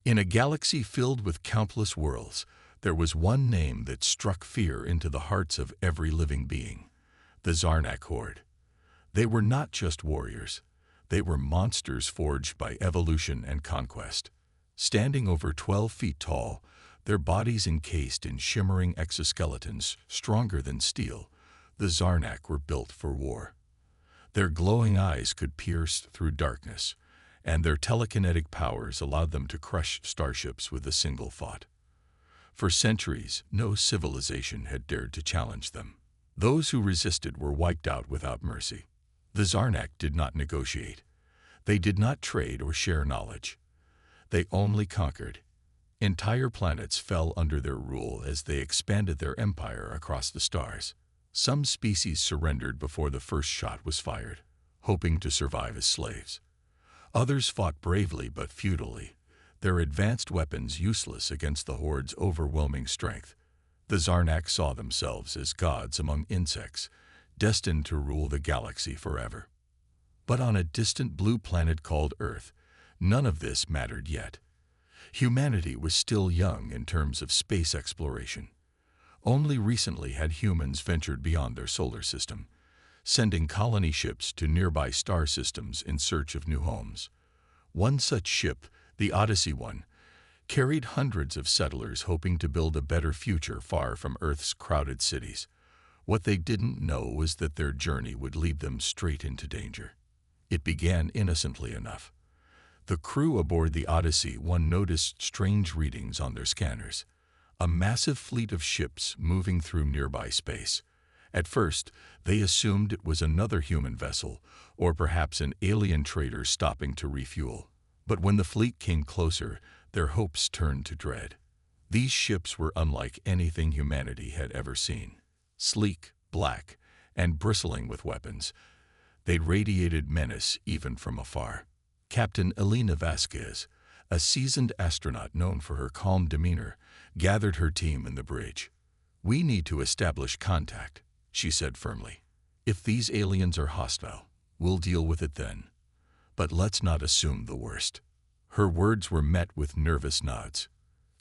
In a galaxy filled with countless worlds, there was one name that struck fear into the hearts of every living being: the Zarnak Horde. They were not just warriors. They were monsters forged by evolution and conquest. Standing over 12 feet tall, their bodies encased in shimmering exoskeletons stronger than steel, the Zarnak were built for war. Their glowing eyes could pierce through darkness, and their telekinetic powers allowed them to crush starships with a single thought. For centuries, no civilization had dared to challenge them. Those who resisted were wiped out without mercy. The Zarnak did not negotiate. They did not trade or share knowledge. They only conquered. Entire planets fell under their rule as they expanded their empire across the stars. Some species surrendered before the first shot was fired, hoping to survive as slaves. Others fought bravely but futilely, their advanced weapons useless against the Horde's overwhelming strength. The Zarnak saw themselves as gods among insects, destined to rule the galaxy forever. But on a distant blue planet called Earth, none of this mattered yet. Humanity was still young in terms of space exploration. Only recently had humans ventured beyond their solar system, sending colony ships to nearby star systems in search of new homes. One such ship, the Odyssey One, carried hundreds of settlers hoping to build a better future far from Earth's crowded cities. What they didn't know was that their journey would lead them straight into danger. It began innocently enough. The crew aboard the Odyssey One noticed strange readings on their scanners. A massive fleet of ships moving through nearby space. At first, they assumed it was another human vessel, or perhaps an alien trader stopping to refuel. But when the fleet came closer, their hopes turned to dread. These ships were unlike anything humanity had ever seen. Sleek, black, and bristling with weapons, they radiated menace even from afar. Captain Elena Vasquez, a seasoned astronaut known for her calm demeanor, gathered her team in the bridge. "We need to establish contact," she said firmly. "If these aliens are hostile, we'll deal with it then. But let's not assume the worst." Her words were met with nervous nods.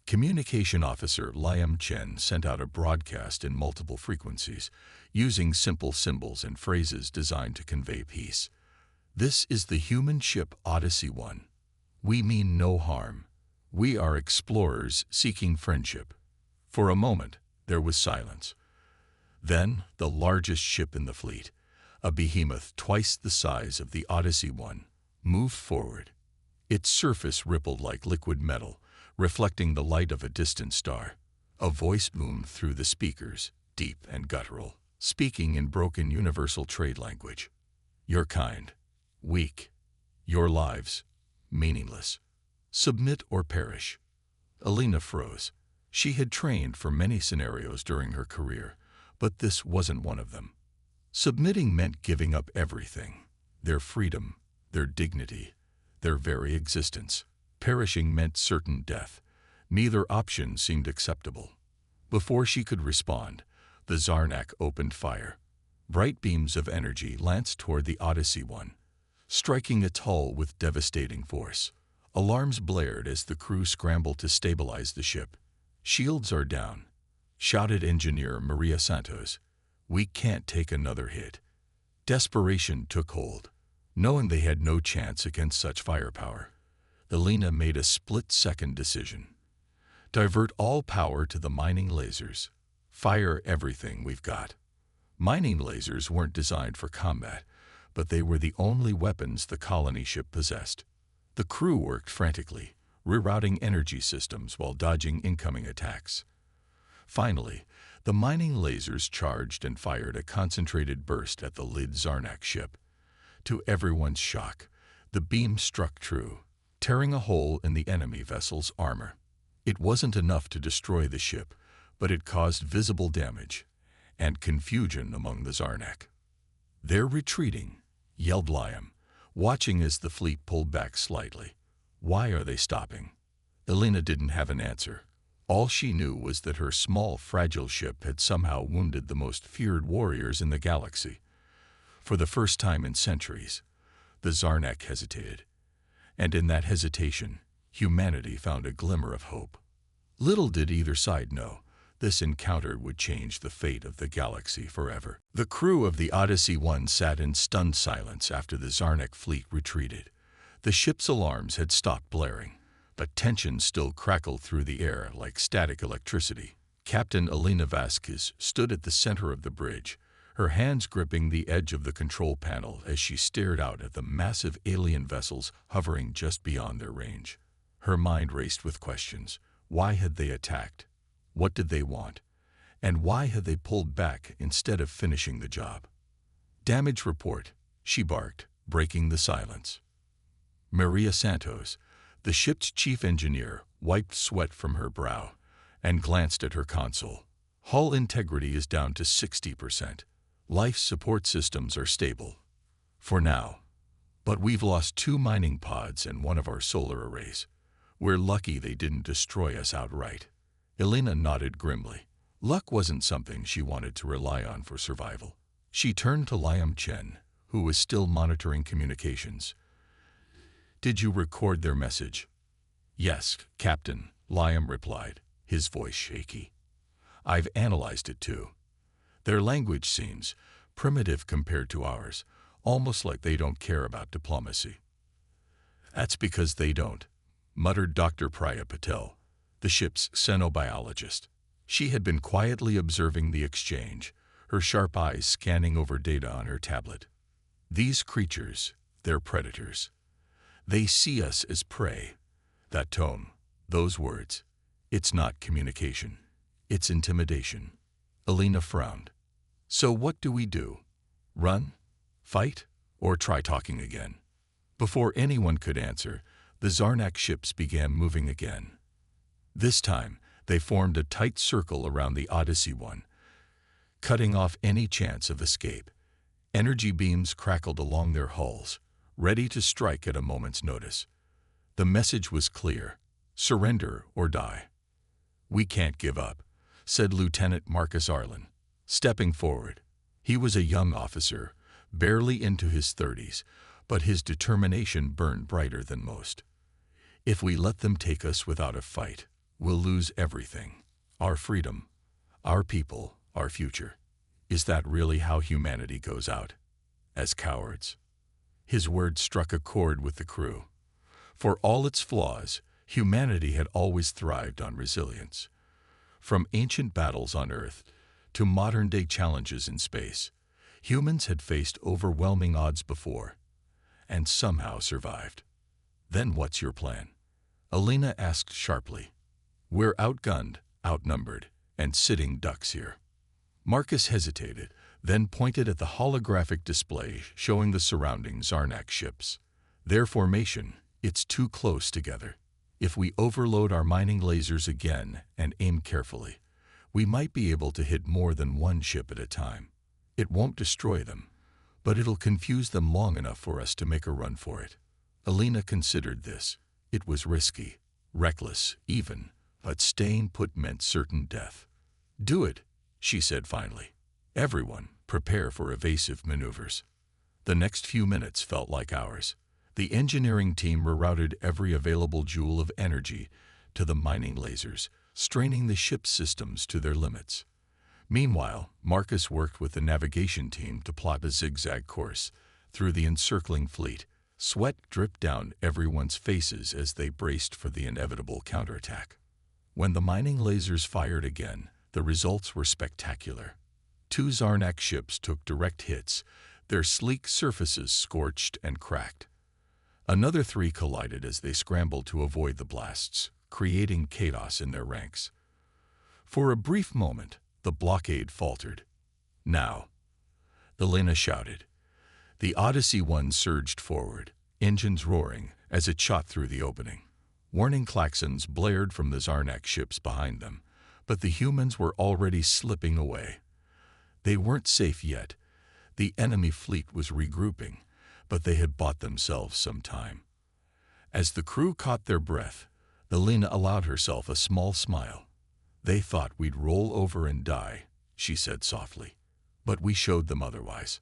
Communication Officer Liam Chen sent out a broadcast in multiple frequencies, using simple symbols and phrases designed to convey peace. "This is the human ship Odyssey One. We mean no harm. We are explorers seeking friendship." For a moment, there was silence. Then, the largest ship in the fleet, a behemoth twice the size of the Odyssey One, moved forward. Its surface rippled like liquid metal, reflecting the light of a distant star. A voice boomed through the speakers, deep and guttural, speaking in broken universal trade language. "Your kind, weak. Your lives, meaningless. Submit or perish." Elena froze. She had trained for many scenarios during her career, but this wasn't one of them. Submitting meant giving up everything: their freedom, their dignity, their very existence. Perishing meant certain death. Neither option seemed acceptable. Before she could respond, the Zarnak opened fire. Bright beams of energy lanced toward the Odyssey One, striking its hull with devastating force. Alarms blared as the crew scrambled to stabilize the ship. "Shields are down," shouted Engineer Maria Santos. "We can't take another hit." Desperation took hold. Knowing they had no chance against such firepower, Elena made a split-second decision. Divert all power to the mining lasers. Fire everything we've got. Mining lasers weren't designed for combat, but they were the only weapons the colony ship possessed. The crew worked frantically, rerouting energy systems while dodging incoming attacks. Finally, the mining lasers charged and fired a concentrated burst at the Lid Zarnak ship. To everyone's shock, the beam struck true, tearing a hole in the enemy vessel's armor. It wasn't enough to destroy the ship, but it caused visible damage and confusion among the Zarnak. "They're retreating," yelled Liam, watching as the fleet pulled back slightly. "Why are they stopping?" Elena didn't have an answer. All she knew was that her small, fragile ship had somehow wounded the most feared warriors in the galaxy. For the first time in centuries, the Zarnak hesitated. And in that hesitation, humanity found a glimmer of hope. Little did either side know, this encounter would change the fate of the galaxy forever. The crew of the Odyssey 1 sat in stunned silence after the Zarnak fleet retreated. The ship's alarms had stopped blaring, but tension still crackled through the air like static electricity. Captain Elena Vasquez stood at the center of the bridge, her hands gripping the edge of the control panel as she stared out at the massive alien vessels hovering just beyond their range. Her mind raced with questions. Why had they attacked? What did they want? And why had they pulled back instead of finishing the job? Damage report, she barked, breaking the silence. Maria Santos, the ship's chief engineer, wiped sweat from her brow and glanced at her console. Hull integrity is down to 60%. Life support systems are stable. For now. But we've lost 2 mining pods and 1 of our solar arrays. We're lucky they didn't destroy us outright. Elena nodded grimly. Luck wasn't something she wanted to rely on for survival. She turned to Liam Chen, who was still monitoring communications. Did you record their message? Yes, Captain, Liam replied, his voice shaky. I've analyzed it too. Their language seems primitive compared to ours, almost like they don't care about diplomacy. That's because they don't, muttered Dr. Priya Patel, the ship's xenobiologist. She had been quietly observing the exchange, her sharp eyes scanning over data on her tablet. These creatures, they're predators. They see us as prey. That tone, those words, it's not communication. It's intimidation. Elena frowned. So what do we do? Run? Fight? Or try talking again? Before anyone could answer, the Zarnak ships began moving again. This time, they formed a tight circle around the Odyssey 1, cutting off any chance of escape. Energy beams crackled along their hulls, ready to strike at a moment's notice. The message was clear: surrender or die. We can't give up, said Lieutenant Marcus Arlen, stepping forward. He was a young officer, barely into his 30s, but his determination burned brighter than most. If we let them take us without a fight, we'll lose everything. Our freedom, our people, our future. Is that really how humanity goes out? As cowards? His words struck a chord with the crew. For all its flaws, humanity had always thrived on resilience. From ancient battles on Earth to modern-day challenges in space, humans had faced overwhelming odds before, and somehow survived. Then what's your plan? Elena asked sharply. We're outgunned, outnumbered, and sitting ducks here. Marcus hesitated, then pointed at the holographic display showing the surrounding Zarnak ships. Their formation, it's too close together. If we overload our mining lasers again and aim carefully, we might be able to hit more than 1 ship at a time. It won't destroy them, but it'll confuse them long enough for us to make a run for it. Elena considered this. It was risky, reckless, even, but staying put meant certain death. Do it, she said finally. Everyone, prepare for evasive maneuvers. The next few minutes felt like hours. The engineering team rerouted every available joule of energy to the mining lasers, straining the ship's systems to their limits. Meanwhile, Marcus worked with the navigation team to plot a zigzag course through the encircling fleet. Sweat dripped down everyone's faces as they braced for the inevitable counterattack. When the mining lasers fired again, the results were spectacular. 2 Zarnak ships took direct hits, their sleek surfaces scorched and cracked. Another 3 collided as they scrambled to avoid the blasts, creating chaos in their ranks. For a brief moment, the blockade faltered. Now, Elena shouted. The Odyssey 1 surged forward, engines roaring as it shot through the opening. Warning klaxons blared from the Zarnak ships behind them, but the humans were already slipping away. They weren't safe yet. The enemy fleet was regrouping, but they had bought themselves some time. As the crew caught their breath, Elena allowed herself a small smile. They thought we'd roll over and die, she said softly, but we showed them otherwise.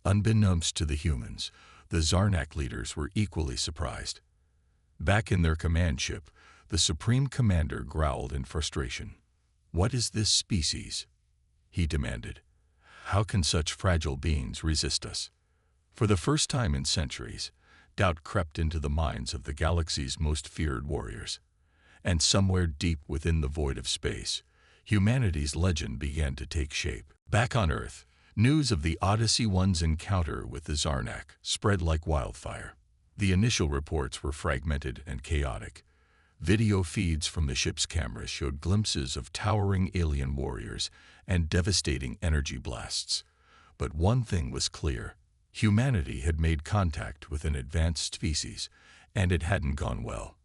Unbeknownst to the humans, the Zarnak leaders were equally surprised. Back in their command ship, the Supreme Commander growled in frustration. "What is this species?" he demanded. "How can such fragile beings resist us?" For the first time in centuries, doubt crept into the minds of the galaxy's most feared warriors. And somewhere deep within the void of space, humanity's legend began to take shape. Back on Earth, news of the Odyssey One's encounter with the Zarnak spread like wildfire. The initial reports were fragmented and chaotic. Video feeds from the ship's cameras showed glimpses of towering alien warriors and devastating energy blasts. But one thing was clear. Humanity had made contact with an advanced species, and it hadn't gone well.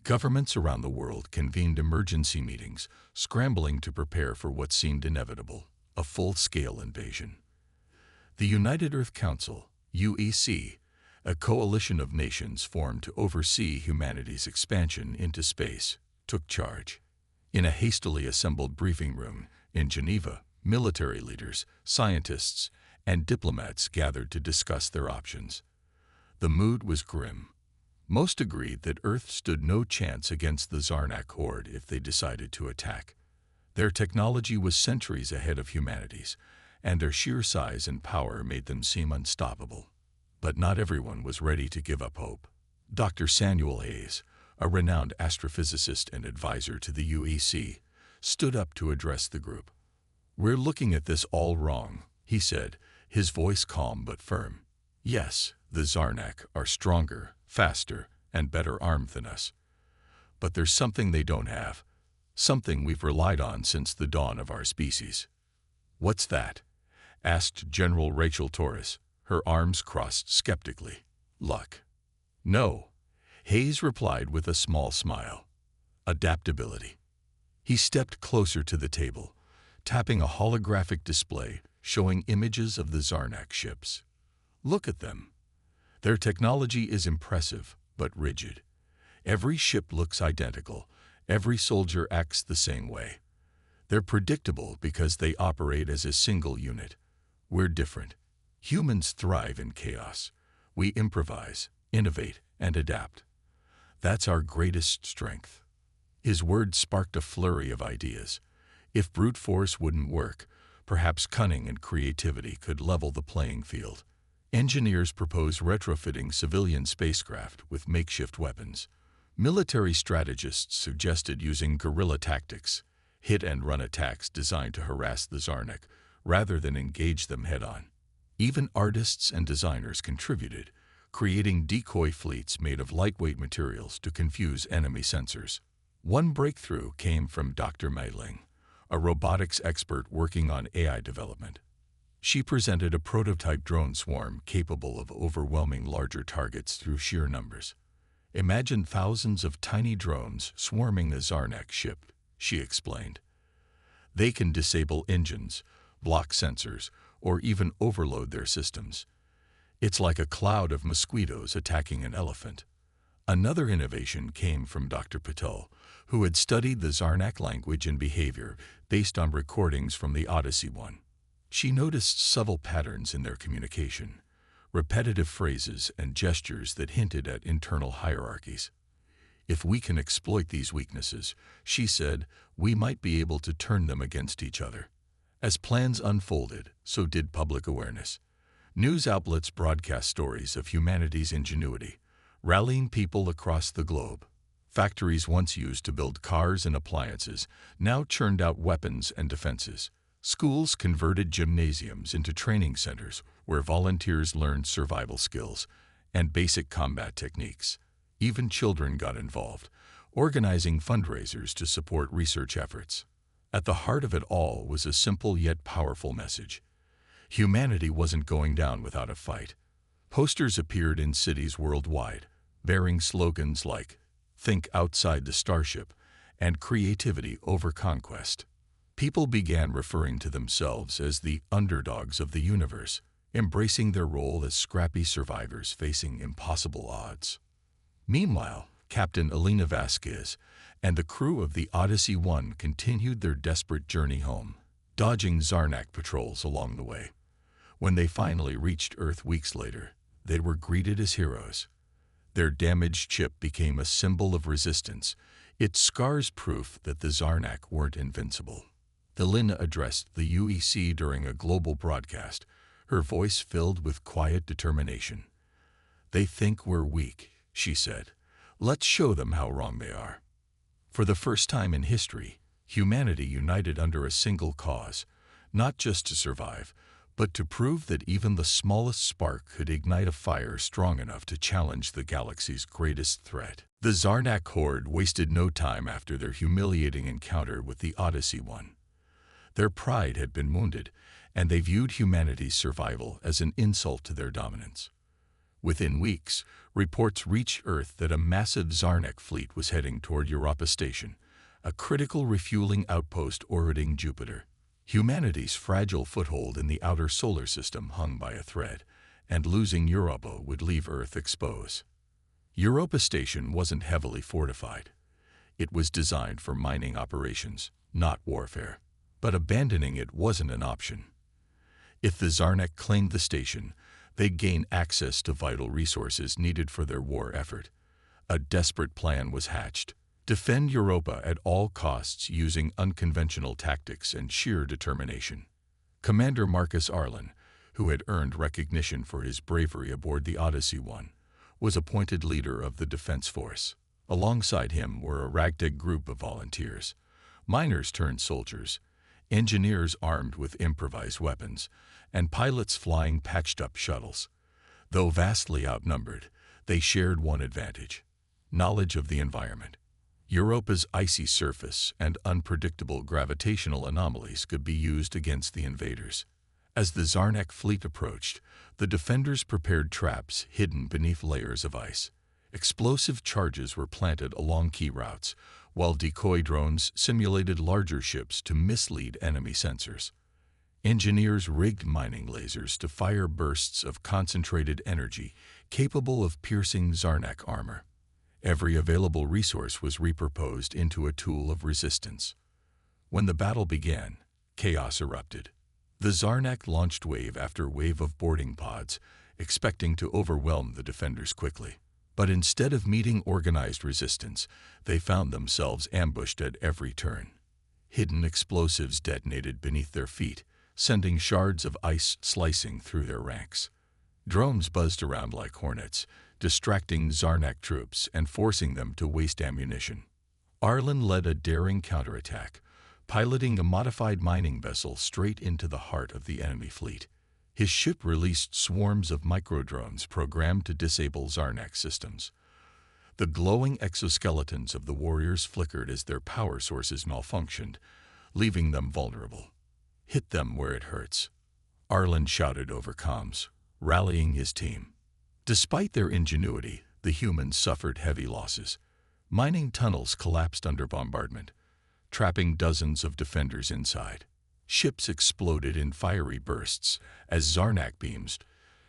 Governments around the world convened emergency meetings, scrambling to prepare for what seemed inevitable, a full-scale invasion. The United Earth Council, UEC, a coalition of nations formed to oversee humanity's expansion into space, took charge. In a hastily assembled briefing room in Geneva, military leaders, scientists, and diplomats gathered to discuss their options. The mood was grim. Most agreed that Earth stood no chance against the Zarnak horde if they decided to attack. Their technology was centuries ahead of humanity's, and their sheer size and power made them seem unstoppable. But not everyone was ready to give up hope. Dr. Samuel Hayes, a renowned astrophysicist and advisor to the UEC, stood up to address the group. "We're looking at this all wrong," he said, his voice calm but firm. "Yes, the Zarnak are stronger, faster, and better armed than us. But there's something they don't have, something we've relied on since the dawn of our species." "What's that?" asked General Rachel Torres, her arms crossed skeptically. "Luck." "No," Hayes replied with a small smile. "Adaptability." He stepped closer to the table, tapping a holographic display showing images of the Zarnak ships. "Look at them. Their technology is impressive, but rigid. Every ship looks identical. Every soldier acts the same way. They're predictable because they operate as a single unit. We're different. Humans thrive in chaos. We improvise, innovate, and adapt. That's our greatest strength." His words sparked a flurry of ideas. If brute force wouldn't work, perhaps cunning and creativity could level the playing field. Engineers proposed retrofitting civilian spacecraft with makeshift weapons. Military strategists suggested using guerrilla tactics, hit-and-run attacks designed to harass the Zarnak rather than engage them head-on. Even artists and designers contributed, creating decoy fleets made of lightweight materials to confuse enemy sensors. One breakthrough came from Dr. Mei Ling, a robotics expert working on AI development. She presented a prototype drone swarm capable of overwhelming larger targets through sheer numbers. "Imagine thousands of tiny drones swarming a Zarnak ship," she explained. "They can disable engines, block sensors, or even overload their systems. It's like a cloud of mosquitoes attacking an elephant." Another innovation came from Dr. Patel, who had studied the Zarnak language and behavior based on recordings from the Odyssey One. She noticed subtle patterns in their communication, repetitive phrases and gestures that hinted at internal hierarchies. "If we can exploit these weaknesses," she said, "we might be able to turn them against each other." As plans unfolded, so did public awareness. News outlets broadcast stories of humanity's ingenuity, rallying people across the globe. Factories once used to build cars and appliances now churned out weapons and defenses. Schools converted gymnasiums into training centers where volunteers learned survival skills and basic combat techniques. Even children got involved, organizing fundraisers to support research efforts. At the heart of it all was a simple yet powerful message. Humanity wasn't going down without a fight. Posters appeared in cities worldwide, bearing slogans like "Think outside the starship" and "Creativity over conquest." People began referring to themselves as the underdogs of the universe, embracing their role as scrappy survivors facing impossible odds. Meanwhile, Captain Elena Vasquez and the crew of the Odyssey One continued their desperate journey home, dodging Zarnak patrols along the way. When they finally reached Earth weeks later, they were greeted as heroes. Their damaged ship became a symbol of resistance, its scars proof that the Zarnak weren't invincible. Helena addressed the UEC during a global broadcast, her voice filled with quiet determination. "They think we're weak," she said. "Let's show them how wrong they are." For the first time in history, humanity united under a single cause, not just to survive, but to prove that even the smallest spark could ignite a fire strong enough to challenge the galaxy's greatest threat. The Zarnak horde wasted no time after their humiliating encounter with the Odyssey One. Their pride had been wounded, and they viewed humanity's survival as an insult to their dominance. Within weeks, reports reached Earth that a massive Zarnak fleet was heading toward Europa Station, a critical refueling outpost orbiting Jupiter. Humanity's fragile foothold in the outer solar system hung by a thread, and losing Europa would leave Earth exposed. Europa Station wasn't heavily fortified. It was designed for mining operations, not warfare. But abandoning it wasn't an option. If the Zarnak claimed the station, they'd gain access to vital resources needed for their war effort. A desperate plan was hatched: defend Europa at all costs using unconventional tactics and sheer determination. Commander Marcus Arlen, who had earned recognition for his bravery aboard the Odyssey One, was appointed leader of the defense force. Alongside him were a ragtag group of volunteers, miners turned soldiers, engineers armed with improvised weapons, and pilots flying patched-up shuttles. Though vastly outnumbered, they shared one advantage: knowledge of the environment. Europa's icy surface and unpredictable gravitational anomalies could be used against the invaders. As the Zarnak fleet approached, the defenders prepared traps hidden beneath layers of ice. Explosive charges were planted along key routes, while decoy drones simulated larger ships to mislead enemy sensors. Engineers rigged mining lasers to fire bursts of concentrated energy capable of piercing Zarnak armor. Every available resource was repurposed into a tool of resistance. When the battle began, chaos erupted. The Zarnak launched wave after wave of boarding pods, expecting to overwhelm the defenders quickly. But instead of meeting organized resistance, they found themselves ambushed at every turn. Hidden explosives detonated beneath their feet, sending shards of ice slicing through their ranks. Drones buzzed around like hornets, distracting Zarnak troops and forcing them to waste ammunition. Arlen led a daring counterattack, piloting a modified mining vessel straight into the heart of the enemy fleet. His ship released swarms of microdrones programmed to disable Zarnak systems. The glowing exoskeletons of the warriors flickered as their power sources malfunctioned, leaving them vulnerable. "Hit them where it hurts," Arlen shouted over comms, rallying his team. Despite their ingenuity, the humans suffered heavy losses. Mining tunnels collapsed under bombardment, trapping dozens of defenders inside. Ships exploded in fiery bursts as Zarnak beams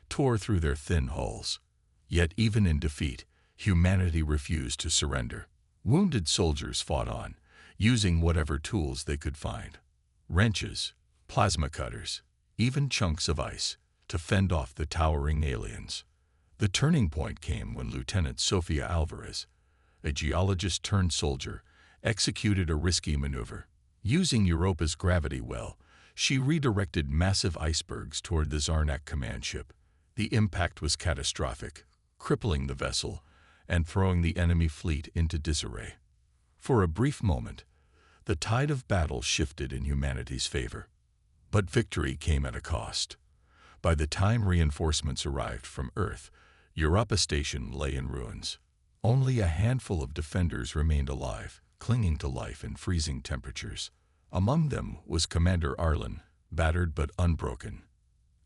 tore through their thin hulls. Yet even in defeat, humanity refused to surrender. Wounded soldiers fought on, using whatever tools they could find: wrenches, plasma cutters, even chunks of ice, to fend off the towering aliens. The turning point came when Lieutenant Sofia Alvarez, a geologist turned soldier, executed a risky maneuver. Using Europa's gravity well, she redirected massive icebergs toward the Zarnak command ship. The impact was catastrophic, crippling the vessel and throwing the enemy fleet into disarray. For a brief moment, the tide of battle shifted in humanity's favor. But victory came at a cost. By the time reinforcements arrived from Earth, Europa Station lay in ruins. Only a handful of defenders remained alive, clinging to life in freezing temperatures. Among them was Commander Arlen, battered but unbroken.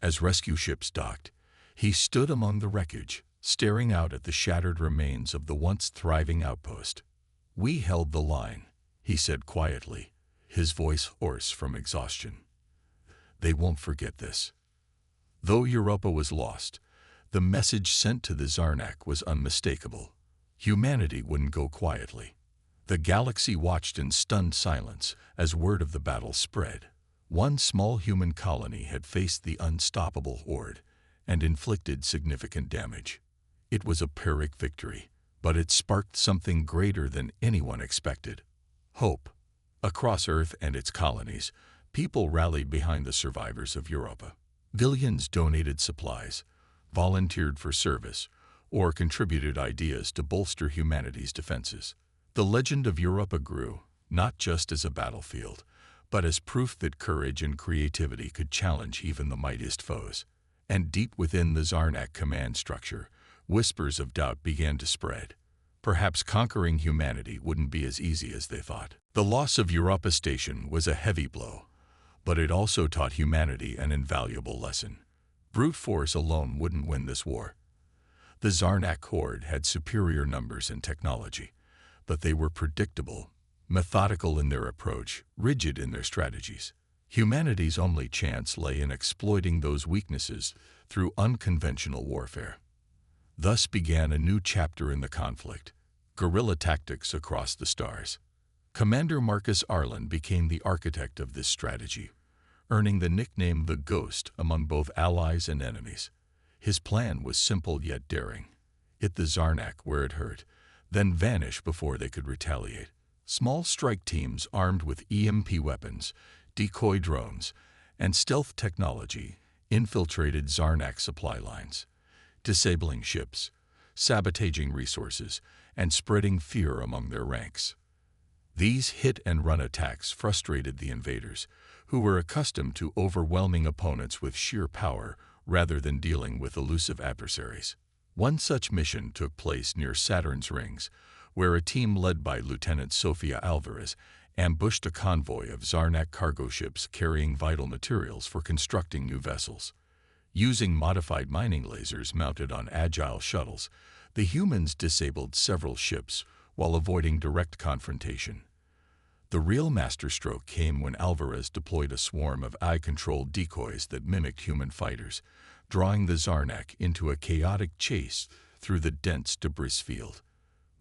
As rescue ships docked, he stood among the wreckage, staring out at the shattered remains of the once thriving outpost. "We held the line," he said quietly, his voice hoarse from exhaustion. "They won't forget this." Though Europa was lost, the message sent to the Zarnak was unmistakable. Humanity wouldn't go quietly. The galaxy watched in stunned silence as word of the battle spread. One small human colony had faced the unstoppable horde and inflicted significant damage. It was a Pyrrhic victory, but it sparked something greater than anyone expected: hope. Across Earth and its colonies, people rallied behind the survivors of Europa. Billions donated supplies, volunteered for service, or contributed ideas to bolster humanity's defenses. The legend of Europa grew, not just as a battlefield, but as proof that courage and creativity could challenge even the mightiest foes. And deep within the Zarnak command structure, whispers of doubt began to spread. Perhaps conquering humanity wouldn't be as easy as they thought. The loss of Europa Station was a heavy blow, but it also taught humanity an invaluable lesson. Brute force alone wouldn't win this war. The Zarnak horde had superior numbers and technology, but they were predictable, methodical in their approach, rigid in their strategies. Humanity's only chance lay in exploiting those weaknesses through unconventional warfare. Thus began a new chapter in the conflict: guerrilla tactics across the stars. Commander Marcus Arlen became the architect of this strategy, earning the nickname the Ghost among both allies and enemies. His plan was simple yet daring: hit the Zarnak where it hurt, then vanish before they could retaliate. Small strike teams armed with EMP weapons, decoy drones, and stealth technology infiltrated Zarnak supply lines, disabling ships, sabotaging resources, and spreading fear among their ranks. These hit-and-run attacks frustrated the invaders, who were accustomed to overwhelming opponents with sheer power rather than dealing with elusive adversaries. One such mission took place near Saturn's rings, where a team led by Lieutenant Sofia Alvarez ambushed a convoy of Zarnak cargo ships carrying vital materials for constructing new vessels. Using modified mining lasers mounted on agile shuttles, the humans disabled several ships while avoiding direct confrontation. The real masterstroke came when Alvarez deployed a swarm of eye-controlled decoys that mimicked human fighters, drawing the Zarnak into a chaotic chase through the dense debris field.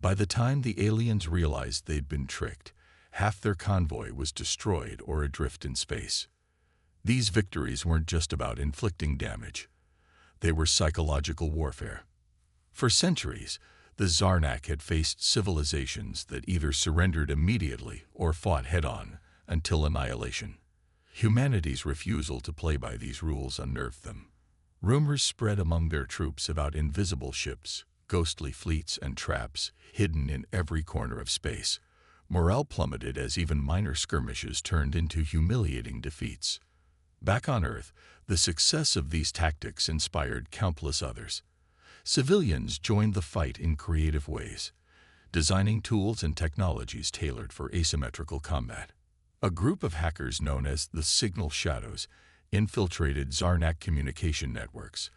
By the time the aliens realized they'd been tricked, half their convoy was destroyed or adrift in space. These victories weren't just about inflicting damage. They were psychological warfare. For centuries, the Zarnak had faced civilizations that either surrendered immediately or fought head-on until annihilation. Humanity's refusal to play by these rules unnerved them. Rumors spread among their troops about invisible ships, ghostly fleets, and traps hidden in every corner of space. Morale plummeted as even minor skirmishes turned into humiliating defeats. Back on Earth, the success of these tactics inspired countless others. Civilians joined the fight in creative ways, designing tools and technologies tailored for asymmetrical combat. A group of hackers known as the Signal Shadows infiltrated Zarnak communication networks,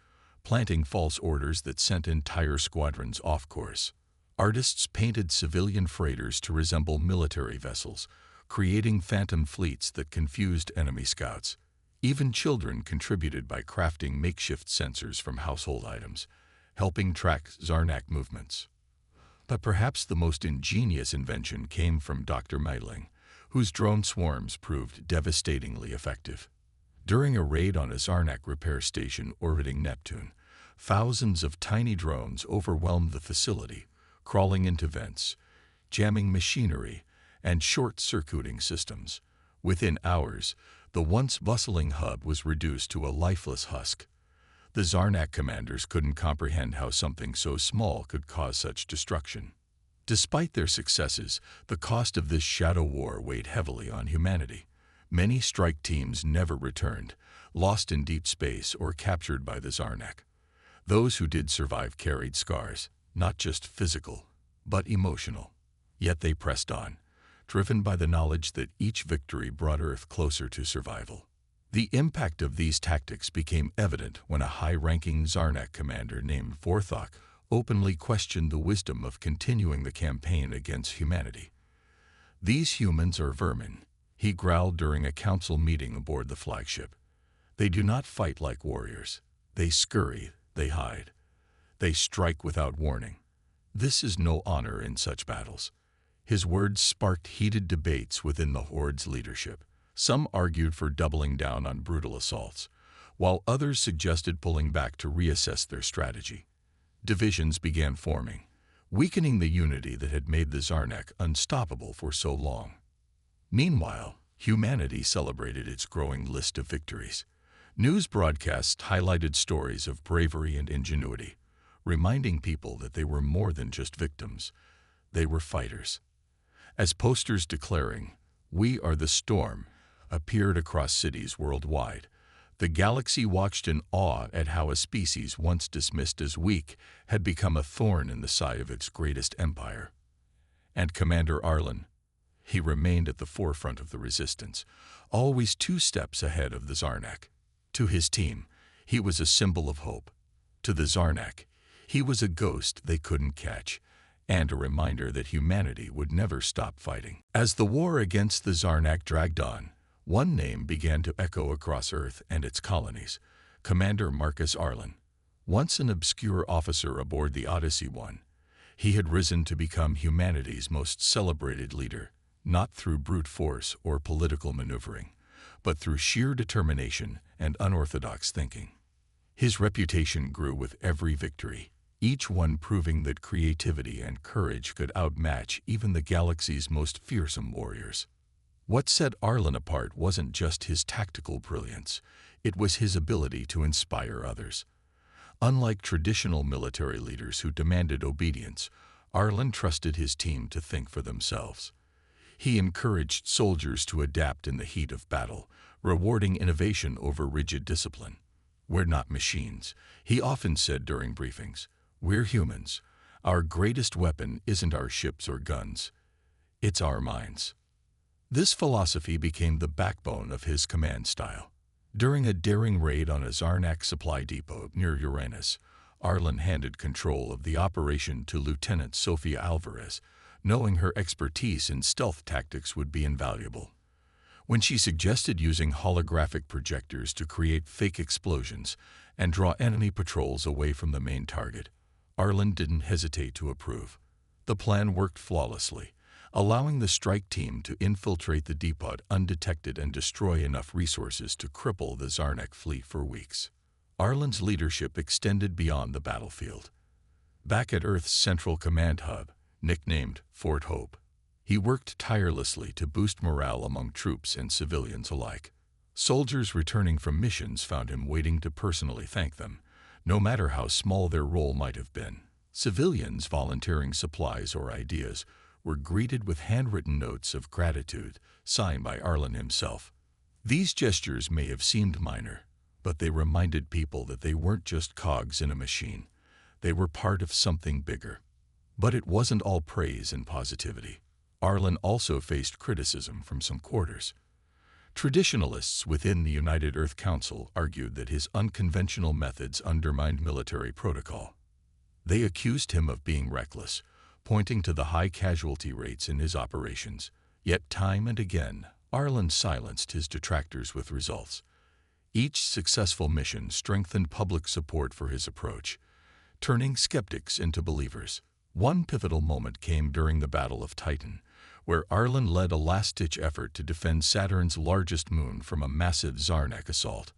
planting false orders that sent entire squadrons off course. Artists painted civilian freighters to resemble military vessels, creating phantom fleets that confused enemy scouts. Even children contributed by crafting makeshift sensors from household items, helping track Zarnak movements. But perhaps the most ingenious invention came from Dr. Meidling, whose drone swarms proved devastatingly effective. During a raid on a Zarnak repair station orbiting Neptune, thousands of tiny drones overwhelmed the facility, crawling into vents, jamming machinery, and short-circuiting systems. Within hours, the once bustling hub was reduced to a lifeless husk. The Zarnak commanders couldn't comprehend how something so small could cause such destruction. Despite their successes, the cost of this shadow war weighed heavily on humanity. Many strike teams never returned, lost in deep space or captured by the Zarnak. Those who did survive carried scars, not just physical, but emotional. Yet they pressed on, driven by the knowledge that each victory brought Earth closer to survival. The impact of these tactics became evident when a high-ranking Zarnak commander named Vorthok openly questioned the wisdom of continuing the campaign against humanity. "These humans are vermin," he growled during a council meeting aboard the flagship. "They do not fight like warriors. They scurry, they hide. They strike without warning. This is no honor in such battles." His words sparked heated debates within the Horde's leadership. Some argued for doubling down on brutal assaults, while others suggested pulling back to reassess their strategy. Divisions began forming, weakening the unity that had made the Zarnak unstoppable for so long. Meanwhile, humanity celebrated its growing list of victories. News broadcasts highlighted stories of bravery and ingenuity, reminding people that they were more than just victims. They were fighters. As posters declaring, "We are the storm," appeared across cities worldwide, the galaxy watched in awe at how a species once dismissed as weak had become a thorn in the side of its greatest empire. And Commander Arlen, he remained at the forefront of the resistance, always 2 steps ahead of the Zarnak. To his team, he was a symbol of hope. To the Zarnak, he was a ghost they couldn't catch, and a reminder that humanity would never stop fighting. As the war against the Zarnak dragged on, one name began to echo across Earth and its colonies: Commander Marcus Arlen. Once an obscure officer aboard the Odyssey 1, he had risen to become humanity's most celebrated leader, not through brute force or political maneuvering, but through sheer determination and unorthodox thinking. His reputation grew with every victory, each one proving that creativity and courage could outmatch even the galaxy's most fearsome warriors. What set Arlen apart wasn't just his tactical brilliance, it was his ability to inspire others. Unlike traditional military leaders who demanded obedience, Arlen trusted his team to think for themselves. He encouraged soldiers to adapt in the heat of battle, rewarding innovation over rigid discipline. "We're not machines," he often said during briefings. "We're humans. Our greatest weapon isn't our ships or guns. It's our minds." This philosophy became the backbone of his command style. During a daring raid on a Zarnak supply depot near Uranus, Arlen handed control of the operation to Lieutenant Sofia Alvarez, knowing her expertise in stealth tactics would be invaluable. When she suggested using holographic projectors to create fake explosions and draw enemy patrols away from the main target, Arlen didn't hesitate to approve. The plan worked flawlessly, allowing the strike team to infiltrate the depot undetected and destroy enough resources to cripple the Zarnak fleet for weeks. Arlen's leadership extended beyond the battlefield. Back at Earth's central command hub, nicknamed Fort Hope, he worked tirelessly to boost morale among troops and civilians alike. Soldiers returning from missions found him waiting to personally thank them, no matter how small their role might have been. Civilians volunteering supplies or ideas were greeted with handwritten notes of gratitude signed by Arlen himself. These gestures may have seemed minor, but they reminded people that they weren't just cogs in a machine. They were part of something bigger. But it wasn't all praise and positivity. Arlen also faced criticism from some quarters. Traditionalists within the United Earth Council argued that his unconventional methods undermined military protocol. They accused him of being reckless, pointing to the high casualty rates in his operations. Yet time and again, Arlen silenced his detractors with results. Each successful mission strengthened public support for his approach, turning skeptics into believers. One pivotal moment came during the Battle of Titan, where Arlen led a last-ditch effort to defend Saturn's largest moon from a massive Zarnak assault.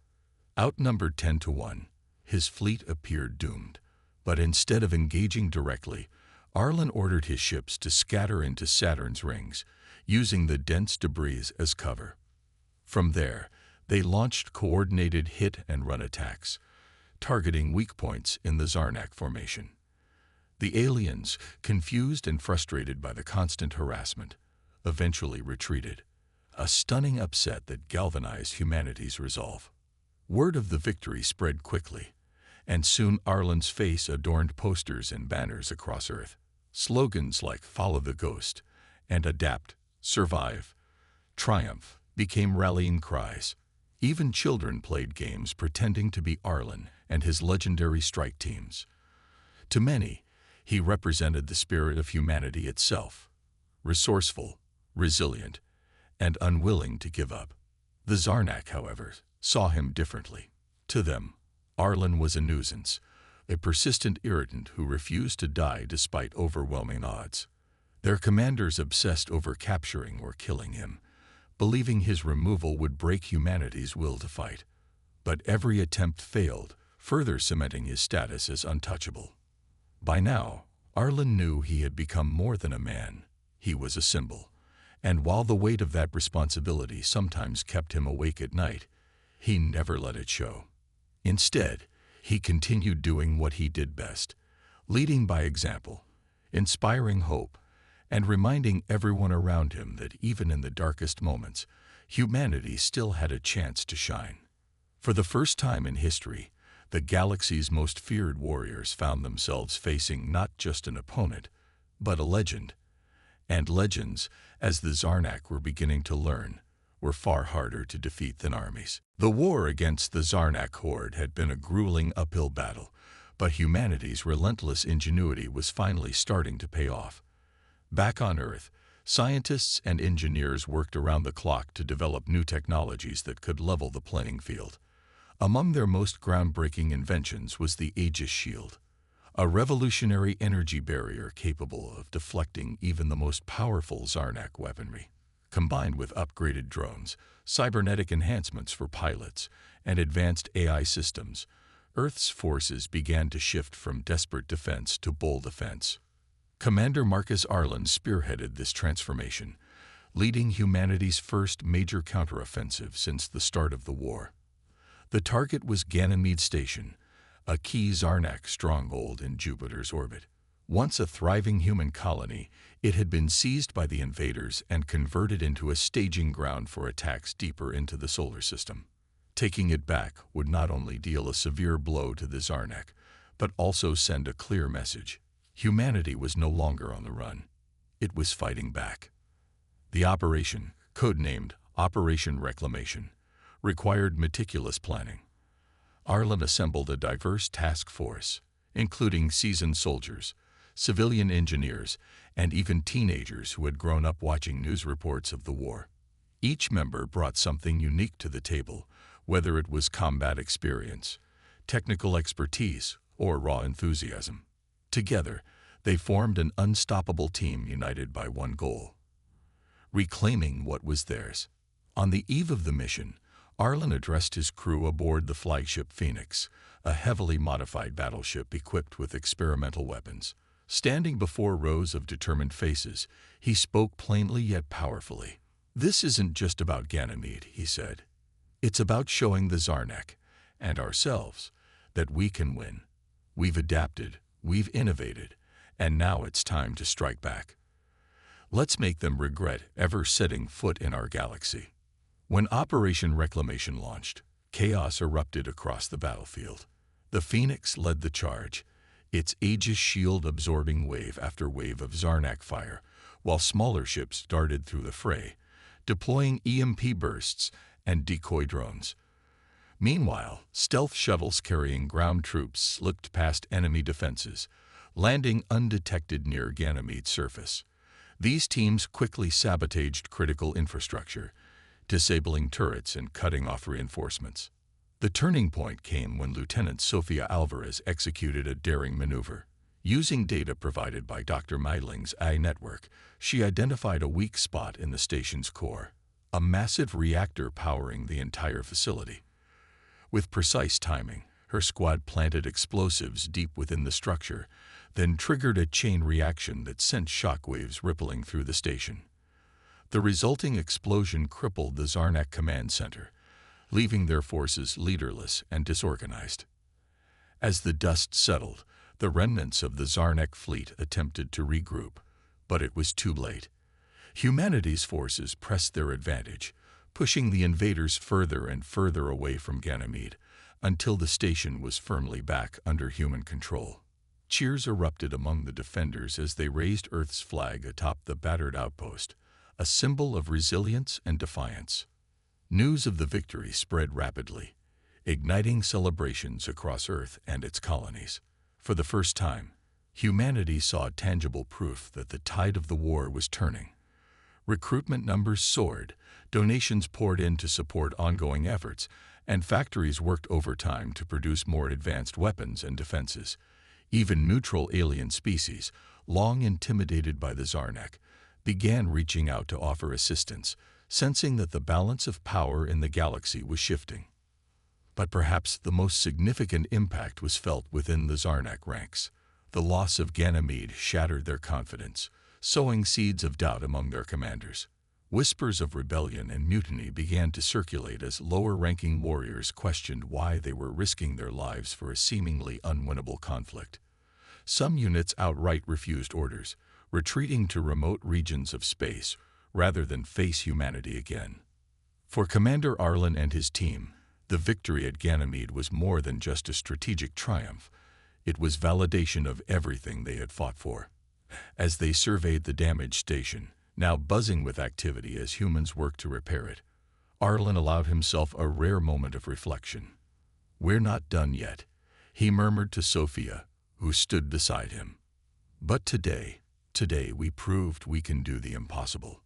Outnumbered 10-1, his fleet appeared doomed. But instead of engaging directly, Arlen ordered his ships to scatter into Saturn's rings, using the dense debris as cover. From there, they launched coordinated hit-and-run attacks, targeting weak points in the Zarnak formation. The aliens, confused and frustrated by the constant harassment, eventually retreated, a stunning upset that galvanized humanity's resolve. Word of the victory spread quickly, and soon Arlen's face adorned posters and banners across Earth. Slogans like "Follow the Ghost" and "Adapt, Survive, Triumph" became rallying cries. Even children played games pretending to be Arlen and his legendary strike teams. To many, he represented the spirit of humanity itself, resourceful, resilient, and unwilling to give up. The Zarnak, however, saw him differently. To them, Arlen was a nuisance, a persistent irritant who refused to die despite overwhelming odds. Their commanders obsessed over capturing or killing him, believing his removal would break humanity's will to fight. But every attempt failed, further cementing his status as untouchable. By now, Arlen knew he had become more than a man. He was a symbol. And while the weight of that responsibility sometimes kept him awake at night, he never let it show. Instead, he continued doing what he did best, leading by example, inspiring hope, and reminding everyone around him that even in the darkest moments, humanity still had a chance to shine. For the first time in history, the galaxy's most feared warriors found themselves facing not just an opponent, but a legend. And legends, as the Zarnak were beginning to learn, were far harder to defeat than armies. The war against the Zarnak horde had been a grueling uphill battle, but humanity's relentless ingenuity was finally starting to pay off. Back on Earth, scientists and engineers worked around the clock to develop new technologies that could level the playing field. Among their most groundbreaking inventions was the Aegis Shield, a revolutionary energy barrier capable of deflecting even the most powerful Zarnak weaponry. Combined with upgraded drones, cybernetic enhancements for pilots, and advanced AI systems, Earth's forces began to shift from desperate defense to bold offense. Commander Marcus Arlen spearheaded this transformation, leading humanity's first major counteroffensive since the start of the war. The target was Ganymede Station, a key Zarnak stronghold in Jupiter's orbit. Once a thriving human colony, it had been seized by the invaders and converted into a staging ground for attacks deeper into the solar system. Taking it back would not only deal a severe blow to the Zarnak, but also send a clear message. Humanity was no longer on the run. It was fighting back. The operation, codenamed Operation Reclamation, required meticulous planning. Arlen assembled a diverse task force, including seasoned soldiers, civilian engineers, and even teenagers who had grown up watching news reports of the war. Each member brought something unique to the table, whether it was combat experience, technical expertise, or raw enthusiasm. Together, they formed an unstoppable team united by one goal: reclaiming what was theirs. On the eve of the mission, Arlen addressed his crew aboard the flagship Phoenix, a heavily modified battleship equipped with experimental weapons. Standing before rows of determined faces, he spoke plainly yet powerfully. "This isn't just about Ganymede," he said. "It's about showing the Zarnak, and ourselves, that we can win. We've adapted, we've innovated, and now it's time to strike back. Let's make them regret ever setting foot in our galaxy." When Operation Reclamation launched, chaos erupted across the battlefield. The Phoenix led the charge, its Aegis shield absorbing wave after wave of Zarnak fire, while smaller ships darted through the fray, deploying EMP bursts and decoy drones. Meanwhile, stealth shuttles carrying ground troops slipped past enemy defenses, landing undetected near Ganymede's surface. These teams quickly sabotaged critical infrastructure, disabling turrets and cutting off reinforcements. The turning point came when Lieutenant Sofia Alvarez executed a daring maneuver. Using data provided by Dr. Meidling's AI network, she identified a weak spot in the station's core, a massive reactor powering the entire facility. With precise timing, her squad planted explosives deep within the structure, then triggered a chain reaction that sent shockwaves rippling through the station. The resulting explosion crippled the Zarnak command center, leaving their forces leaderless and disorganized. As the dust settled, the remnants of the Zarnak fleet attempted to regroup, but it was too late. Humanity's forces pressed their advantage, pushing the invaders further and further away from Ganymede, until the station was firmly back under human control. Cheers erupted among the defenders as they raised Earth's flag atop the battered outpost, a symbol of resilience and defiance. News of the victory spread rapidly, igniting celebrations across Earth and its colonies. For the first time, humanity saw tangible proof that the tide of the war was turning. Recruitment numbers soared, donations poured in to support ongoing efforts, and factories worked overtime to produce more advanced weapons and defenses. Even neutral alien species, long intimidated by the Zarnak, began reaching out to offer assistance, sensing that the balance of power in the galaxy was shifting. But perhaps the most significant impact was felt within the Zarnak ranks. The loss of Ganymede shattered their confidence, sowing seeds of doubt among their commanders. Whispers of rebellion and mutiny began to circulate as lower-ranking warriors questioned why they were risking their lives for a seemingly unwinnable conflict. Some units outright refused orders, retreating to remote regions of space rather than face humanity again. For Commander Arlen and his team, the victory at Ganymede was more than just a strategic triumph. It was validation of everything they had fought for. As they surveyed the damaged station, now buzzing with activity as humans worked to repair it, Arlen allowed himself a rare moment of reflection. "We're not done yet," he murmured to Sophia, who stood beside him. "But today we proved we can do the impossible."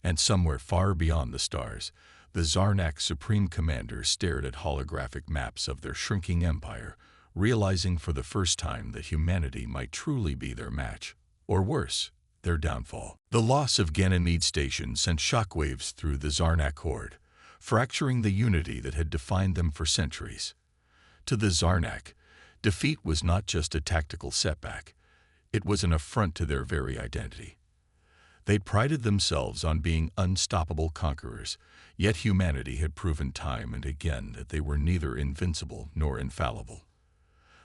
And somewhere far beyond the stars, the Zarnak Supreme Commander stared at holographic maps of their shrinking empire, realizing for the first time that humanity might truly be their match, or worse, their downfall. The loss of Ganymede Station sent shockwaves through the Zarnak horde, fracturing the unity that had defined them for centuries. To the Zarnak, defeat was not just a tactical setback, it was an affront to their very identity. They prided themselves on being unstoppable conquerors, yet humanity had proven time and again that they were neither invincible nor infallible.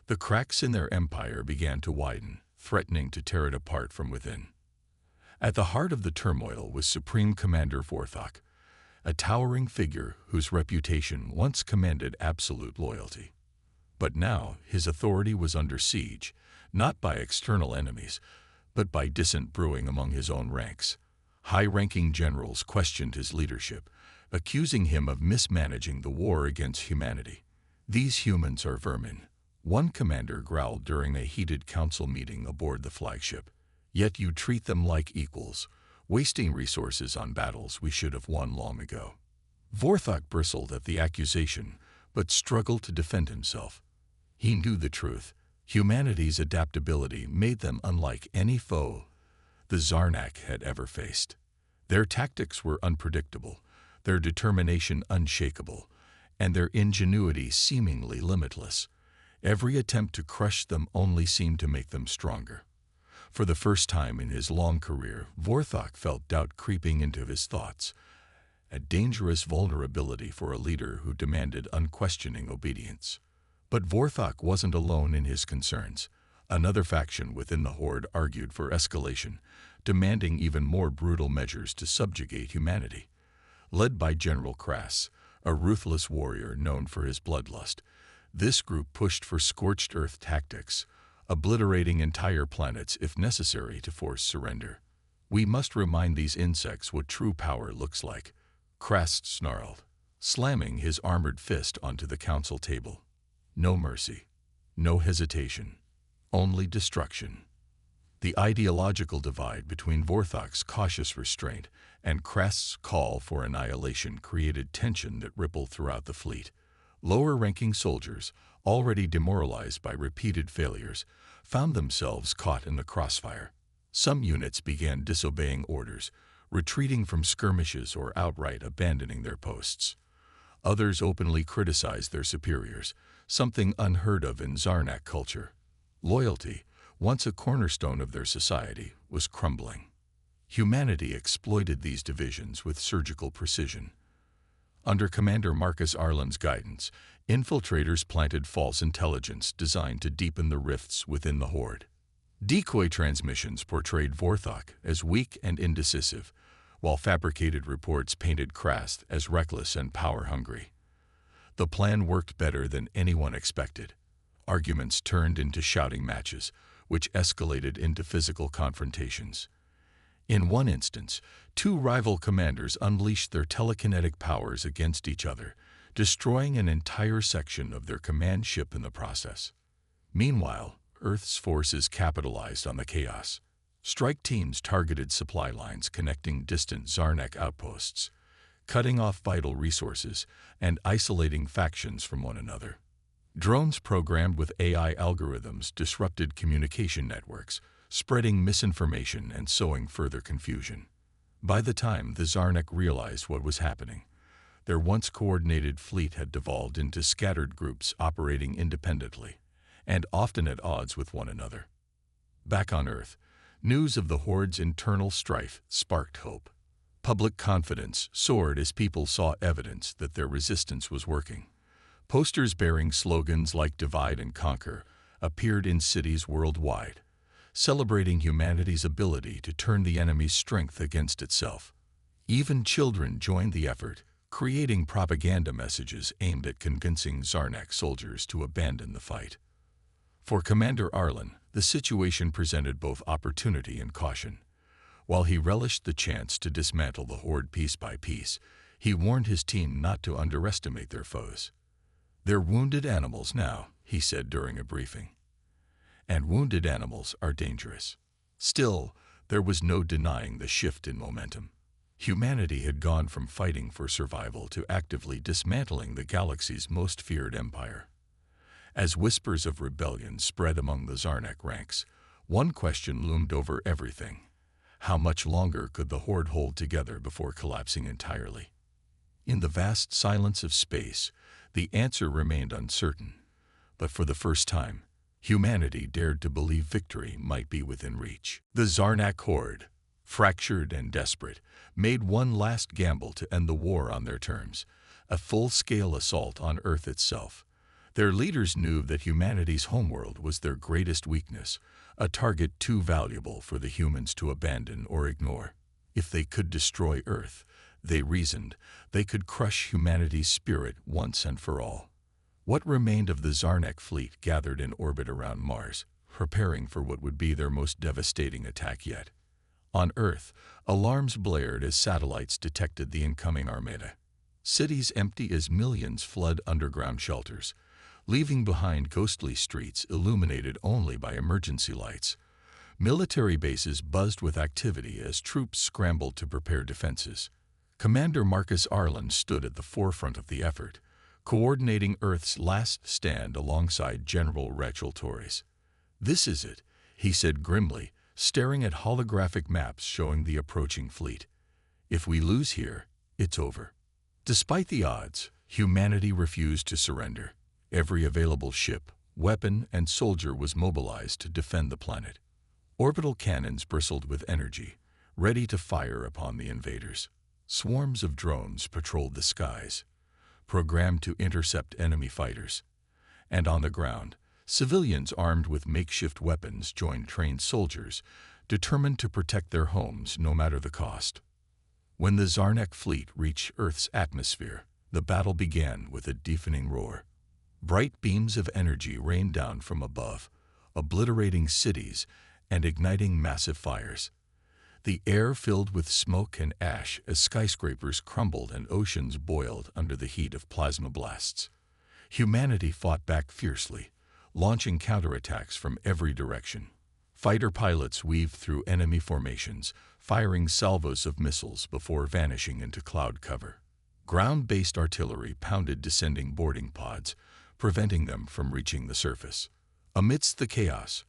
The cracks in their empire began to widen, threatening to tear it apart from within. At the heart of the turmoil was Supreme Commander Vorthok, a towering figure whose reputation once commanded absolute loyalty. But now his authority was under siege, not by external enemies, but by dissent brewing among his own ranks. High-ranking generals questioned his leadership, accusing him of mismanaging the war against humanity. "These humans are vermin," one commander growled during a heated council meeting aboard the flagship. "Yet you treat them like equals, wasting resources on battles we should have won long ago." Vorthok bristled at the accusation, but struggled to defend himself. He knew the truth. Humanity's adaptability made them unlike any foe the Zarnak had ever faced. Their tactics were unpredictable, their determination unshakable, and their ingenuity seemingly limitless. Every attempt to crush them only seemed to make them stronger. For the first time in his long career, Vorthok felt doubt creeping into his thoughts, a dangerous vulnerability for a leader who demanded unquestioning obedience. But Vorthok wasn't alone in his concerns. Another faction within the Horde argued for escalation, demanding even more brutal measures to subjugate humanity. Led by General Krass, a ruthless warrior known for his bloodlust, this group pushed for scorched earth tactics, obliterating entire planets if necessary to force surrender. "We must remind these insects what true power looks like," Krass snarled, slamming his armored fist onto the council table. "No mercy, no hesitation, only destruction." The ideological divide between Vorthok's cautious restraint and Krass's call for annihilation created tension that rippled throughout the fleet. Lower-ranking soldiers, already demoralized by repeated failures, found themselves caught in the crossfire. Some units began disobeying orders, retreating from skirmishes or outright abandoning their posts. Others openly criticized their superiors, something unheard of in Zarnak culture. Loyalty, once a cornerstone of their society, was crumbling. Humanity exploited these divisions with surgical precision. Under Commander Marcus Arlen's guidance, infiltrators planted false intelligence designed to deepen the rifts within the Horde. Decoy transmissions portrayed Vorthok as weak and indecisive, while fabricated reports painted Krass as reckless and power-hungry. The plan worked better than anyone expected. Arguments turned into shouting matches, which escalated into physical confrontations. In one instance, two rival commanders unleashed their telekinetic powers against each other, destroying an entire section of their command ship in the process. Meanwhile, Earth's forces capitalized on the chaos. Strike teams targeted supply lines connecting distant Zarnak outposts, cutting off vital resources and isolating factions from one another. Drones programmed with AI algorithms disrupted communication networks, spreading misinformation and sowing further confusion. By the time the Zarnak realized what was happening, their once coordinated fleet had devolved into scattered groups operating independently, and often at odds with one another. Back on Earth, news of the Horde's internal strife sparked hope. Public confidence soared as people saw evidence that their resistance was working. Posters bearing slogans like "Divide and Conquer" appeared in cities worldwide, celebrating humanity's ability to turn the enemy's strength against itself. Even children joined the effort, creating propaganda messages aimed at convincing Zarnak soldiers to abandon the fight. For Commander Arlen, the situation presented both opportunity and caution. While he relished the chance to dismantle the Horde piece by piece, he warned his team not to underestimate their foes. "They're wounded animals now," he said during a briefing. "And wounded animals are dangerous." Still, there was no denying the shift in momentum. Humanity had gone from fighting for survival to actively dismantling the galaxy's most feared empire. As whispers of rebellion spread among the Zarnak ranks, one question loomed over everything. How much longer could the Horde hold together before collapsing entirely? In the vast silence of space, the answer remained uncertain. But for the first time, humanity dared to believe victory might be within reach. The Zarnak Horde, fractured and desperate, made one last gamble to end the war on their terms, a full-scale assault on Earth itself. Their leaders knew that humanity's homeworld was their greatest weakness, a target too valuable for the humans to abandon or ignore. If they could destroy Earth, they reasoned, they could crush humanity's spirit once and for all. What remained of the Zarnak fleet gathered in orbit around Mars, preparing for what would be their most devastating attack yet. On Earth, alarms blared as satellites detected the incoming armada. Cities empty as millions flood underground shelters, leaving behind ghostly streets illuminated only by emergency lights. Military bases buzzed with activity as troops scrambled to prepare defenses. Commander Marcus Arlen stood at the forefront of the effort, coordinating Earth's last stand alongside General Rachel Torres. "This is it," he said grimly, staring at holographic maps showing the approaching fleet. "If we lose here, it's over." Despite the odds, humanity refused to surrender. Every available ship, weapon, and soldier was mobilized to defend the planet. Orbital cannons bristled with energy, ready to fire upon the invaders. Swarms of drones patrolled the skies, programmed to intercept enemy fighters. And on the ground, civilians armed with makeshift weapons joined trained soldiers, determined to protect their homes no matter the cost. When the Zarnak fleet reached Earth's atmosphere, the battle began with a deafening roar. Bright beams of energy rained down from above, obliterating cities and igniting massive fires. The air filled with smoke and ash as skyscrapers crumbled and oceans boiled under the heat of plasma blasts. Humanity fought back fiercely, launching counterattacks from every direction. Fighter pilots weaved through enemy formations, firing salvos of missiles before vanishing into cloud cover. Ground-based artillery pounded descending boarding pods, preventing them from reaching the surface. Amidst the chaos,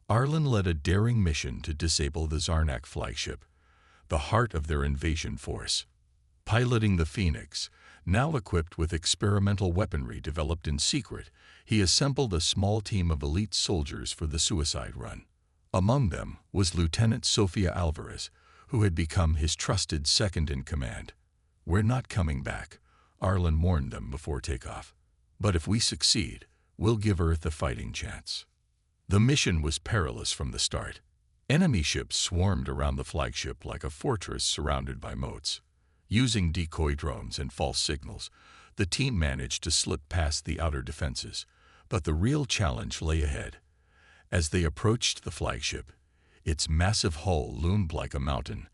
Arlen led a daring mission to disable the Zarnak flagship, the heart of their invasion force. Piloting the Phoenix, now equipped with experimental weaponry developed in secret, he assembled a small team of elite soldiers for the suicide run. Among them was Lieutenant Sofia Alvarez, who had become his trusted second-in-command. "We're not coming back," Arlen warned them before takeoff. "But if we succeed, we'll give Earth a fighting chance." The mission was perilous from the start. Enemy ships swarmed around the flagship like a fortress surrounded by moats. Using decoy drones and false signals, the team managed to slip past the outer defenses. But the real challenge lay ahead. As they approached the flagship, its massive hull loomed like a mountain,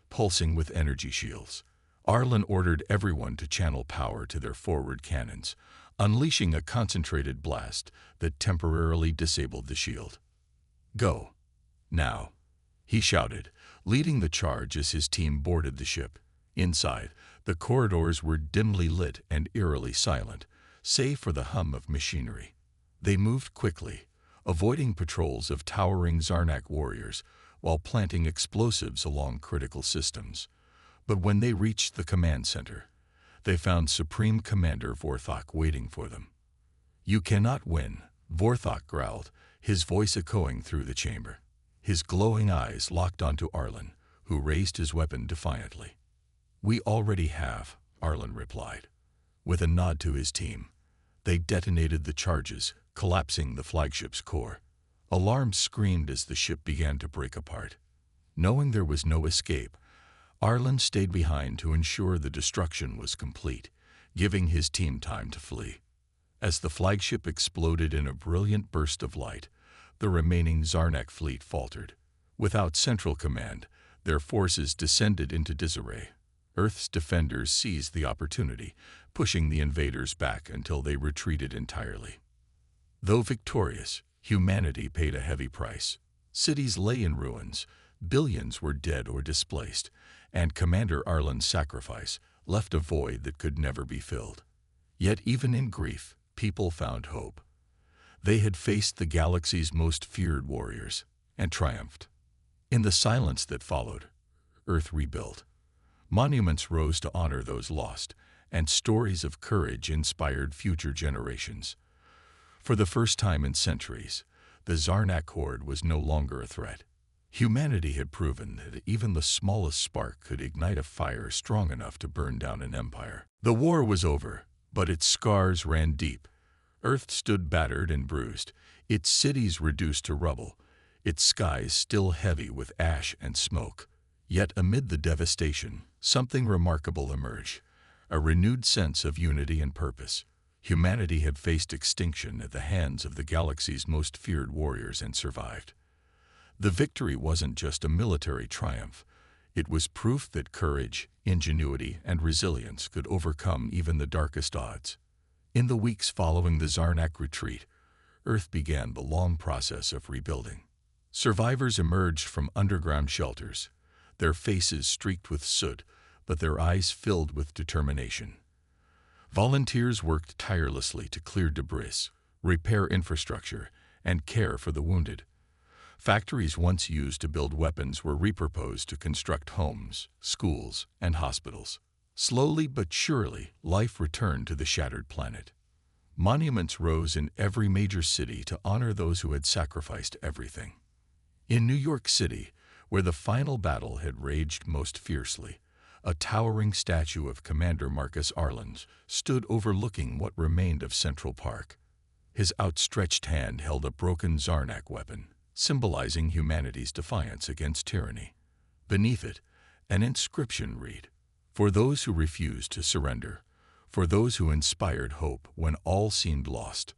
pulsing with energy shields. Arlen ordered everyone to channel power to their forward cannons, unleashing a concentrated blast that temporarily disabled the shield. "Go. Now," he shouted, leading the charge as his team boarded the ship. Inside, the corridors were dimly lit and eerily silent, save for the hum of machinery. They moved quickly, avoiding patrols of towering Zarnak warriors while planting explosives along critical systems. But when they reached the command center, they found Supreme Commander Vorthok waiting for them. "You cannot win," Vorthok growled, his voice echoing through the chamber. His glowing eyes locked onto Arlen, who raised his weapon defiantly. "We already have," Arlen replied. With a nod to his team, they detonated the charges, collapsing the flagship's core. Alarms screamed as the ship began to break apart. Knowing there was no escape, Arlen stayed behind to ensure the destruction was complete, giving his team time to flee. As the flagship exploded in a brilliant burst of light, the remaining Zarnak fleet faltered. Without central command, their forces descended into disarray. Earth's defenders seized the opportunity, pushing the invaders back until they retreated entirely. Though victorious, humanity paid a heavy price. Cities lay in ruins, billions were dead or displaced, and Commander Arlen's sacrifice left a void that could never be filled. Yet even in grief, people found hope. They had faced the galaxy's most feared warriors and triumphed. In the silence that followed, Earth rebuilt. Monuments rose to honor those lost, and stories of courage inspired future generations. For the first time in centuries, the Zarnak horde was no longer a threat. Humanity had proven that even the smallest spark could ignite a fire strong enough to burn down an empire. The war was over, but its scars ran deep. Earth stood battered and bruised, its cities reduced to rubble, its skies still heavy with ash and smoke. Yet amid the devastation, something remarkable emerged, a renewed sense of unity and purpose. Humanity had faced extinction at the hands of the galaxy's most feared warriors and survived. The victory wasn't just a military triumph. It was proof that courage, ingenuity, and resilience could overcome even the darkest odds. In the weeks following the Zarnak retreat, Earth began the long process of rebuilding. Survivors emerged from underground shelters, their faces streaked with soot, but their eyes filled with determination. Volunteers worked tirelessly to clear debris, repair infrastructure, and care for the wounded. Factories once used to build weapons were repurposed to construct homes, schools, and hospitals. Slowly but surely, life returned to the shattered planet. Monuments rose in every major city to honor those who had sacrificed everything. In New York City, where the final battle had raged most fiercely, a towering statue of Commander Marcus Arlen stood overlooking what remained of Central Park. His outstretched hand held a broken Zarnak weapon, symbolizing humanity's defiance against tyranny. Beneath it, an inscription read, "For those who refused to surrender, for those who inspired hope when all seemed lost."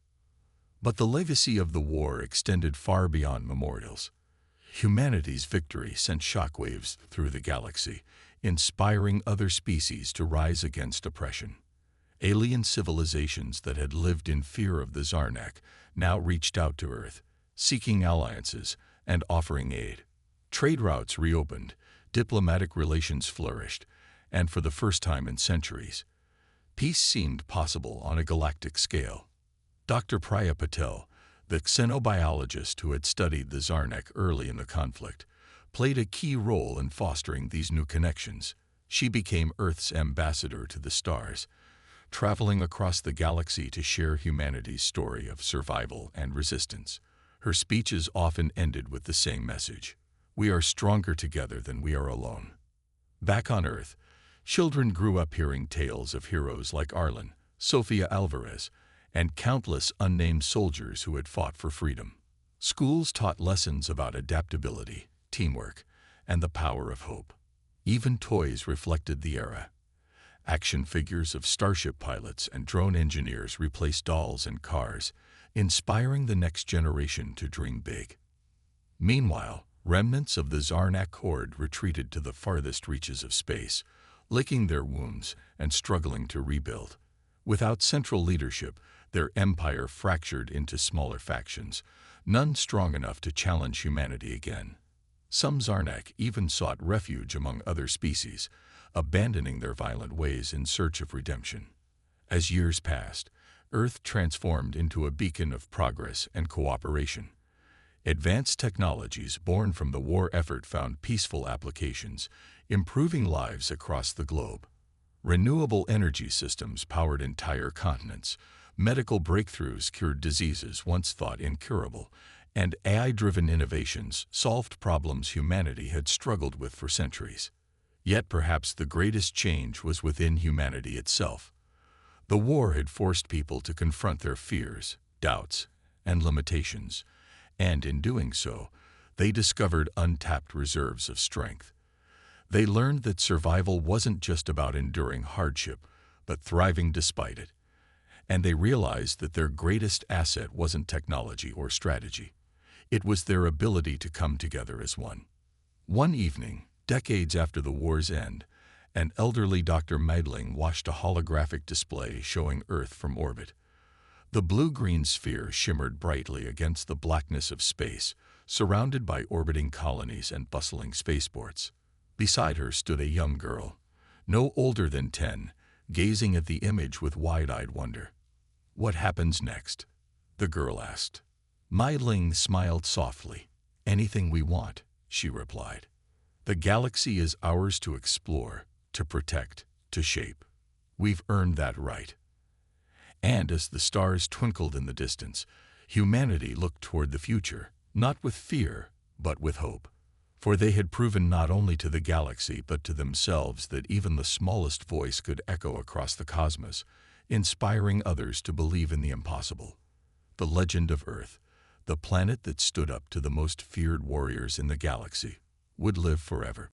But the legacy of the war extended far beyond memorials. Humanity's victory sent shockwaves through the galaxy, inspiring other species to rise against oppression. Alien civilizations that had lived in fear of the Zarnak now reached out to Earth, seeking alliances and offering aid. Trade routes reopened, diplomatic relations flourished, and for the first time in centuries, peace seemed possible on a galactic scale. Dr. Priya Patel, the xenobiologist who had studied the Zarnak early in the conflict, played a key role in fostering these new connections. She became Earth's ambassador to the stars, traveling across the galaxy to share humanity's story of survival and resistance. Her speeches often ended with the same message: "We are stronger together than we are alone." Back on Earth, children grew up hearing tales of heroes like Arlen, Sofia Alvarez, and countless unnamed soldiers who had fought for freedom. Schools taught lessons about adaptability, teamwork, and the power of hope. Even toys reflected the era. Action figures of starship pilots and drone engineers replaced dolls and cars, inspiring the next generation to dream big. Meanwhile, remnants of the Zarnak horde retreated to the farthest reaches of space, licking their wounds and struggling to rebuild. Without central leadership, their empire fractured into smaller factions, none strong enough to challenge humanity again. Some Zarnak even sought refuge among other species, abandoning their violent ways in search of redemption. As years passed, Earth transformed into a beacon of progress and cooperation. Advanced technologies born from the war effort found peaceful applications, improving lives across the globe. Renewable energy systems powered entire continents, medical breakthroughs cured diseases once thought incurable, and AI-driven innovations solved problems humanity had struggled with for centuries. Yet perhaps the greatest change was within humanity itself. The war had forced people to confront their fears, doubts, and limitations, and in doing so, they discovered untapped reserves of strength. They learned that survival wasn't just about enduring hardship, but thriving despite it. And they realized that their greatest asset wasn't technology or strategy. It was their ability to come together as one. One evening, decades after the war's end, an elderly Dr. Meidling watched a holographic display showing Earth from orbit. The blue-green sphere shimmered brightly against the blackness of space, surrounded by orbiting colonies and bustling spaceports. Beside her stood a young girl, no older than 10, gazing at the image with wide-eyed wonder. "What happens next?" the girl asked. Meidling smiled softly. "Anything we want," she replied. "The galaxy is ours to explore, to protect, to shape. We've earned that right." And as the stars twinkled in the distance, humanity looked toward the future, not with fear, but with hope. For they had proven not only to the galaxy but to themselves that even the smallest voice could echo across the cosmos, inspiring others to believe in the impossible. The legend of Earth, the planet that stood up to the most feared warriors in the galaxy, would live forever.